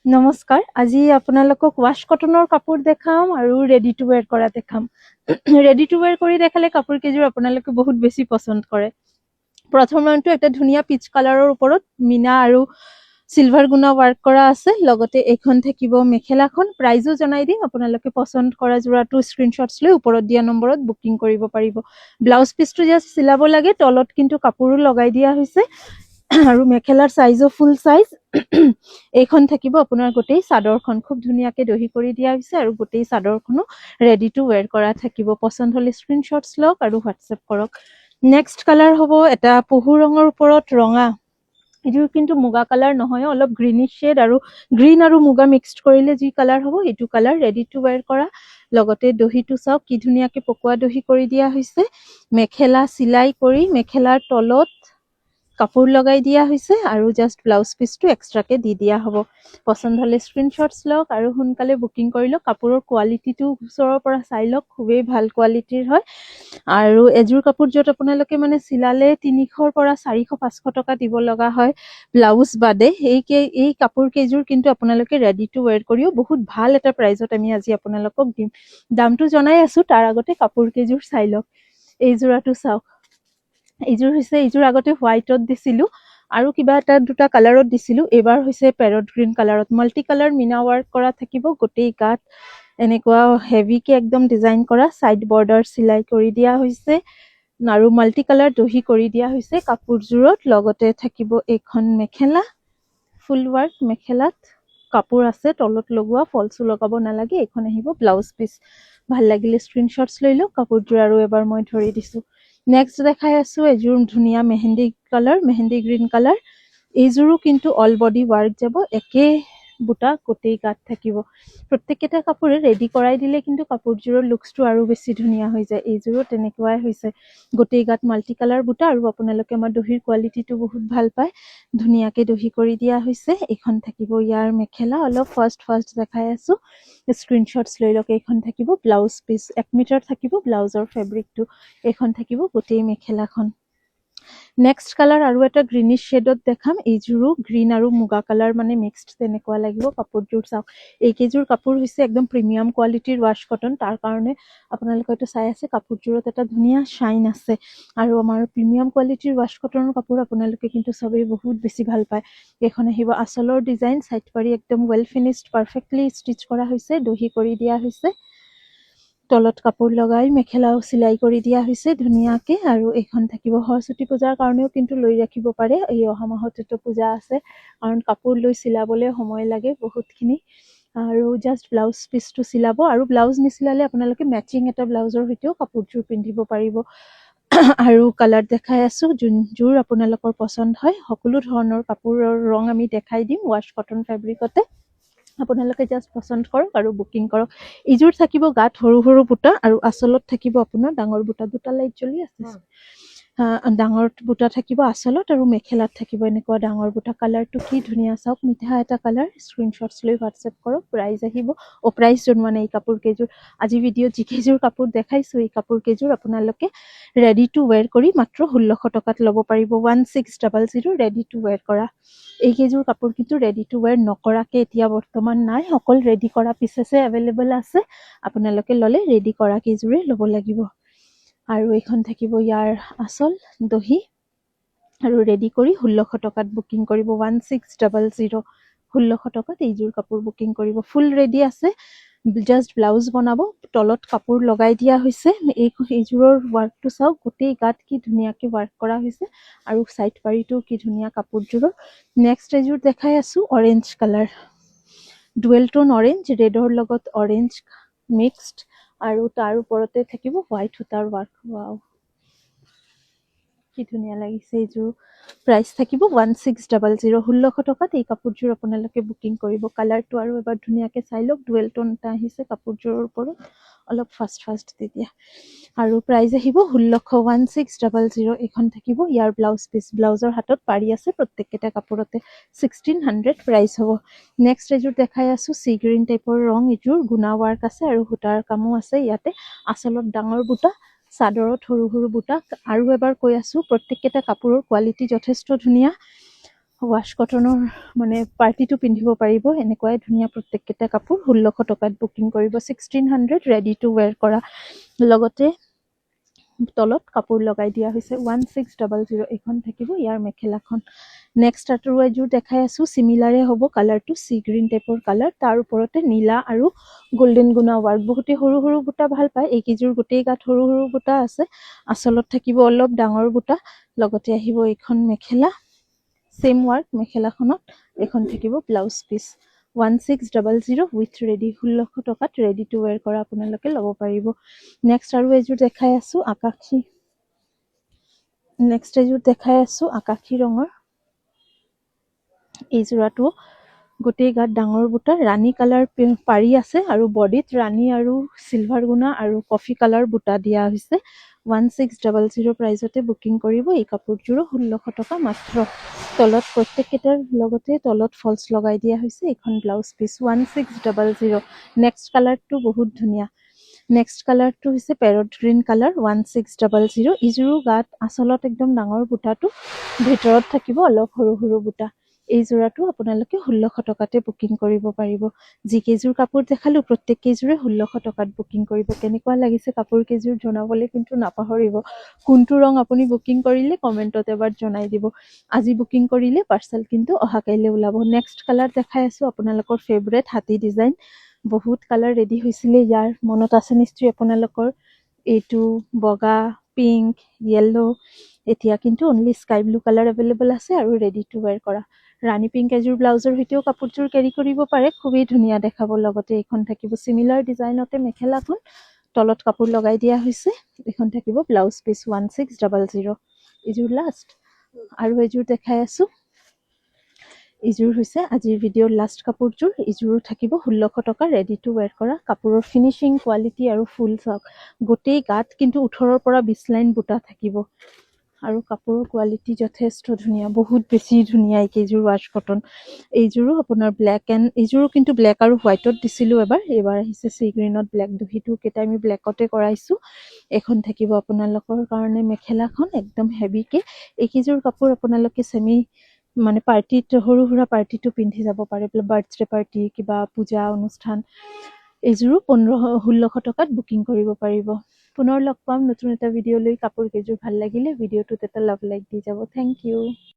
নমস্কাৰ আজি আপোনালোকক ৱাশ কটনৰ কাপোৰ দেখাম আৰু ৰেডি টু ৱেৰ কৰা দেখাম ৰেডি টু ৱেৰ কৰি দেখালে কাপোৰ কেইযোৰ আপোনালোকে বহুত বেছি পছন্দ কৰে প্ৰথমটো এটা ধুনীয়া পিচ কালাৰৰ ওপৰত মিনা আৰু সিলভাৰ গুণা ৱাৰ্ক কৰা আছে লগতে এখন থাকিব মেখেলাখন প্ৰাইজো জনাই দিম আপোনালোকে পছন্দ কৰা যোৰাটো স্ক্ৰীনশ্বটছ লৈ ওপৰত দিয়া নম্বৰত বুকিং কৰিব পাৰিব ব্লাউজ পিচটো জাষ্ট চিলাব লাগে তলত কিন্তু কাপোৰো লগাই দিয়া হৈছে আৰু মেখেলাৰ সাইজও ফুল সাইজ এইখন থাকিব আপোনাৰ গোটেই চাদৰখন খুব ধুনীয়াকৈ দহি কৰি দিয়া হৈছে আৰু গোটেই চাদৰখনো ৰেডি টু ৱেৰ কৰা থাকিব পছন্দ হলে স্ক্ৰীনশ্বটছ লওক আৰু হোৱাটছএপ কৰক নেক্সট কালাৰ হ'ব এটা পহু ৰঙৰ ওপৰত ৰঙা এইটো কিন্তু মুগা কালাৰ নহয় অলপ গ্ৰীনিশ শেড আৰু গ্ৰীন আৰু মুগা মিক্সড কৰিলে যি কালাৰ হ'ব এইটো কালাৰ ৰেডি টু ৱেৰ কৰা লগতে দহিটো চাওক কি ধুনীয়াকৈ পকোৱা দহি কৰি দিয়া হৈছে মেখেলা চিলাই কৰি মেখেলাৰ তলত কাপোৰ লগাই দিয়া হৈছে আৰু জাষ্ট ব্লাউজ পিচটো এক্সট্ৰাকে দি দিয়া হ'ব পছন্দ হলে স্ক্ৰীনশ্বটছ লওক আৰু সোনকালে বুকিং কৰি লওক কাপোৰৰ কোৱালিটিটো ওচৰৰ পৰা চাই লওক খুবেই ভাল কোৱালিটিৰ হয় আৰু এযোৰ কাপোৰ য'ত আপোনালোকে মানে চিলালে 300ৰ পৰা 400-500 টকা দিব লগা হয় ব্লাউজ বাদে এই কাপোৰ কেইযোৰ কিন্তু আপোনালোকে ৰেডি টু ৱেৰ কৰিও বহুত ভাল এটা প্ৰাইজত আমি আজি আপোনালোকক দিম দামটো জনাই আছো তাৰ আগতে কাপোৰ কেইযোৰ চাই লওক এই যোৰাটো চাওক এইযোৰ আগতে হোৱাইটত দিছিলো আৰু কিবা এটা দুটা কালাৰত দিছিলো এবাৰ হৈছে পেৰট গ্ৰীণ কালাৰত মাল্টি কালাৰ মিনা ৱাৰ্ক কৰা থাকিব গোটেই গাত এনেকুৱা হেভিকে একদম ডিজাইন কৰা সাইড বৰ্ডাৰ চিলাই কৰি দিয়া হৈছে আৰু মাল্টি কালাৰ দহি কৰি দিয়া হৈছে কাপোৰযোৰত লগতে থাকিব এইখন মেখেলা ফুল ৱাৰ্ক মেখেলাত কাপোৰ আছে তলত লগোৱা ফলছো লগাব নালাগে এইখন আহিব ব্লাউজ পিচ ভাল লাগিলে স্ক্ৰীনশ্বটছ লৈ লওক কাপোৰযোৰ আৰু এবাৰ মই ধৰি দিছো নেক্সট দেখাই আছো এযোৰ ধুনীয়া মেহেন্দি গ্ৰীণ কালাৰ এইযোৰো কিন্তু অল বডি ৱাৰ্ক যাব একে বুটা গোটেই গাত থাকিব প্ৰত্যেকটা কাপোৰে ৰেডি কৰাই দিলে কিন্তু কাপোৰযোৰৰ লুকছটো আৰু বেছি ধুনীয়া হৈ যায় এইযোৰো তেনেকুৱাই হৈছে গোটেই গাত মাল্টি কালাৰ বুটা আৰু আপোনালোকে আমাৰ দহিৰ কোৱালিটিটো বহুত ভাল পায় ধুনীয়াকে দহি কৰি দিয়া হৈছে এইখন থাকিব ইয়াৰ মেখেলা অলপ ফাৰ্ষ্ট দেখাই আছো স্ক্ৰীনশ্বটছ লৈ লওক এইখন থাকিব ব্লাউজ পিচ 1 মিটাৰ থাকিব ব্লাউজৰ ফেব্ৰিকটো এইখন থাকিব গোটেই মেখেলাখন নেক্সট কালাৰ আৰু এটা গ্ৰীনিশ শেডত দেখাম এইযোৰো গ্ৰীণ আৰু মুগা কালাৰ মানে মিক্সড তেনেকুৱা লাগিব কাপোৰযোৰ চাওক এইকেইযোৰ কাপোৰ হৈছে একদম প্ৰিমিয়াম কোৱালিটিৰ ৱাশ কটন তাৰ কাৰণে আপোনালোকে হয়তো চাই আছে কাপোৰযোৰত এটা ধুনীয়া শ্বাইন আছে আৰু আমাৰ প্ৰিমিয়াম কোৱালিটিৰ ৱাশ কটনৰ কাপোৰ আপোনালোকে কিন্তু চবেই বহুত বেছি ভাল পায় এইখন আহিব আঁচলৰ ডিজাইন চাইড পাৰি একদম ৱেল ফিনিশ্ড পাৰফেক্টলি ষ্টিচ কৰা হৈছে দহি কৰি দিয়া হৈছে তলত কাপোৰ লগাই মেখেলাও চিলাই কৰি দিয়া হৈছে ধুনীয়াকে আৰু এইখন থাকিব সৰস্বতী পূজাৰ কাৰণেও কিন্তু লৈ ৰাখিব পাৰে এই অহা মাহতেতো পূজা আছে কাৰণ কাপোৰ লৈ চিলাবলৈ সময় লাগে বহুতখিনি আৰু জাষ্ট ব্লাউজ পিচটো চিলাব আৰু ব্লাউজ নিচিলালে আপোনালোকে মেচিং এটা ব্লাউজৰ সৈতেও কাপোৰযোৰ পিন্ধিব পাৰিব আৰু কালাৰ দেখাই আছো যোনযোৰ আপোনালোকৰ পছন্দ হয় সকলো ধৰণৰ কাপোৰৰ ৰং আমি দেখাই দিম ৱাশ কটন ফেব্ৰিকতে আপোনালোকে জাষ্ট পছন্দ কৰক আৰু বুকিং কৰক এইযোৰ থাকিব গাত সৰু সৰু বুটা আৰু আঁচলত থাকিব আপোনাৰ ডাঙৰ বুটা দুটা লাইট জ্বলি আছে ডাঙৰ বুটা থাকিব আঁচলত আৰু মেখেলাত থাকিব এনেকুৱা ডাঙৰ বুটা কালাৰটো কি ধুনীয়া চাওক মিঠা এটা কালাৰ স্ক্ৰীনশ্বটছ লৈ হোৱাটছএপ কৰক প্ৰাইজ আহিব প্ৰাইজ জনোৱা নাই এই কাপোৰ কেইযোৰ আজি ভিডিঅ'ত যিকেইযোৰ কাপোৰ দেখাইছো এই কাপোৰ কেইযোৰ আপোনালোকে ৰেডি টু ৱেৰ কৰি মাত্ৰ 1600 টকাত ল'ব পাৰিব 1600 ৰেডি টু ৱেৰ কৰা এইকেইযোৰ কাপোৰ কিন্তু ৰেডি টু ৱেৰ নকৰাকে এতিয়া বৰ্তমান নাই অকল ৰেডি কৰা পিচেছে এভেইলেবল আছে আপোনালোকে ল'লে ৰেডি কৰা কেইযোৰে ল'ব লাগিব আৰু এইখন থাকিব ইয়াৰ আঁচল দহি আৰু ৰেডি কৰি 1600 টকাত বুকিং কৰিব 1600 1600 টকাত এইযোৰ কাপোৰ বুকিং কৰিব ফুল ৰেডি আছে জাষ্ট ব্লাউজ বনাব তলত কাপোৰ লগাই দিয়া হৈছে এইযোৰৰ ৱাৰ্কটো চাওক গোটেই গাত কি ধুনীয়াকে ৱাৰ্ক কৰা হৈছে আৰু চাইড পাৰিটো কি ধুনীয়া কাপোৰযোৰৰ নেক্সট এযোৰ দেখাই আছো অৰেঞ্জ কালাৰ ডুৱেল টোন অৰেঞ্জ ৰেডৰ লগত অৰেঞ্জ মিক্সড আৰু তাৰ ওপৰতে থাকিব হোৱাইট সূতাৰ ৱাৰ্ক ৱাও কি ধুনীয়া লাগিছে এইযোৰ প্ৰাইচ থাকিব 1600 1600 টকাত এই কাপোৰযোৰ আপোনালোকে বুকিং কৰিব কালাৰটো আৰু এবাৰ ধুনীয়াকে চাই লওক ডুৱেল টোন এটা আহিছে কাপোৰযোৰৰ ওপৰত অলপ ফাষ্ট দি দিয়া আৰু প্ৰাইজ আহিব 1600 এইখন থাকিব ইয়াৰ ব্লাউজ পিচ ব্লাউজৰ হাতত পাৰি আছে প্ৰত্যেককেইটা কাপোৰতে 1600 প্ৰাইচ হ'ব নেক্সট এযোৰ দেখাই আছো চি গ্ৰীণ টাইপৰ ৰং এযোৰ গুণা ৱাৰ্ক আছে আৰু সূতাৰ কামো আছে ইয়াতে আঁচলত ডাঙৰ বুটা চাদৰত সৰু সৰু বুটা আৰু এবাৰ কৈ আছো প্ৰত্যেককেইটা কাপোৰৰ কোৱালিটি যথেষ্ট ধুনীয়া ৱাছ কটনৰ মানে পাৰ্টিটো পিন্ধিব পাৰিব এনেকুৱাই ধুনীয়া প্ৰত্যেককেইটা কাপোৰ 1600 টকাত বুকিং কৰিব 1600 ৰেডি টু ৱেৰ কৰা লগতে তলত কাপোৰ লগাই দিয়া হৈছে 1600 এইখন থাকিব ইয়াৰ মেখেলাখন নেক্সট আৰু এযোৰ দেখাই আছোঁ চিমিলাৰে হ'ব কালাৰটো চি গ্ৰীণ টাইপৰ কালাৰ তাৰ ওপৰতে নীলা আৰু গল্ডেন গুণা ৱাৰ্ক বহুতে সৰু সৰু বুটা ভাল পায় এইকেইযোৰ গোটেই গাত সৰু সৰু বুটা আছে আচলত থাকিব অলপ ডাঙৰ বুটা লগতে আহিব এইখন মেখেলা সেম ৱাৰ্ক মেখেলাখনত এখন থাকিব ব্লাউজ পিচ 1600 উইথ ৰেডি 1600 টকাত ৰেডি টু ৱেৰ কৰা আপোনালোকে ল'ব পাৰিব নেক্সট আৰু এযোৰ দেখাই আছোঁ আকাশী ৰঙৰ এই যোৰাটো গোটেই গাত ডাঙৰ বুটা ৰাণী কালাৰ পাৰি আছে আৰু বডিত ৰাণী আৰু চিলভাৰ গুণা আৰু কফি কালাৰ বুটা দিয়া হৈছে 1600 প্ৰাইজতে বুকিং কৰিব এই কাপোৰযোৰো 1600 টকা মাত্ৰ তলত প্ৰত্যেককেইটাৰ লগতে তলত ফলছ লগাই দিয়া হৈছে এইখন ব্লাউজ পিচ 1600 নেক্সট কালাৰটো বহুত ধুনীয়া নেক্সট কালাৰটো হৈছে পেৰট গ্ৰীণ কালাৰ 1600 ইযোৰো গাত আচলত একদম ডাঙৰ বুটাটো ভিতৰত থাকিব অলপ সৰু সৰু বুটা এই যোৰাটো আপোনালোকে 1600 টকাতে বুকিং কৰিব পাৰিব যিকেইযোৰ কাপোৰ দেখালোঁ প্ৰত্যেক কেইযোৰে 1600 টকাত বুকিং কৰিব কেনেকুৱা লাগিছে কাপোৰ কেইযোৰ জনাবলৈ কিন্তু নাপাহৰিব কোনটো ৰং আপুনি বুকিং কৰিলে কমেণ্টত এবাৰ জনাই দিব আজি বুকিং কৰিলে পাৰ্চেল কিন্তু অহা কাইলৈ ওলাব নেক্সট কালাৰ দেখাই আছোঁ আপোনালোকৰ ফেভৰেট হাতী ডিজাইন বহুত কালাৰ ৰেডি হৈছিলে ইয়াৰ মনত আছে নিশ্চয় আপোনালোকৰ এইটো বগা পিংক য়েল্লো এতিয়া কিন্তু only sky blue colour available আছে আৰু ৰেডি টু ৱেৰ কৰা ৰাণী পিংক এযোৰ ব্লাউজৰ সৈতেও কাপোৰযোৰ কেৰি কৰিব পাৰে খুবেই ধুনীয়া দেখাব লগতে এইখন থাকিব চিমিলাৰ ডিজাইনতে মেখেলাখন তলত কাপোৰ লগাই দিয়া হৈছে এইখন থাকিব ব্লাউজ পিচ 1600 এইযোৰ লাষ্ট আৰু এযোৰ দেখাই আছোঁ এইযোৰ হৈছে আজিৰ ভিডিঅ'ৰ লাষ্ট কাপোৰযোৰ এইযোৰো থাকিব 1600 টকা ৰেডি টু ৱেৰ কৰা কাপোৰৰ ফিনিচিং কোৱালিটি আৰু ফুল চাওক গোটেই গাত কিন্তু 18ৰ পৰা 20 লাইন বুটা থাকিব আৰু কাপোৰৰ কোৱালিটি যথেষ্ট ধুনীয়া বহুত বেছি ধুনীয়া এইকেইযোৰ ৱাছ কটন এইযোৰো আপোনাৰ এইযোৰো কিন্তু ব্লেক আৰু হোৱাইটত দিছিলোঁ এইবাৰ আহিছে চি গ্ৰীণত ব্লেক দুহিটোকেইটা আমি ব্লেকতে কৰাইছোঁ এখন থাকিব আপোনালোকৰ কাৰণে মেখেলাখন একদম হেভিকে এইকেইযোৰ কাপোৰ আপোনালোকে মানে পাৰ্টিত সৰু সুৰা পাৰ্টিটো পিন্ধি যাব পাৰে বাৰ্থডে পাৰ্টি কিবা পূজা অনুষ্ঠান এইযোৰো 1600 টকাত বুকিং কৰিব পাৰিব পুনৰ লগ পাম নতুন এটা ভিডিঅ' লৈ কাপোৰ কেইযোৰ ভাল লাগিলে ভিডিঅ'টোত এটা লাভ লাইক দি যাব থেংক ইউ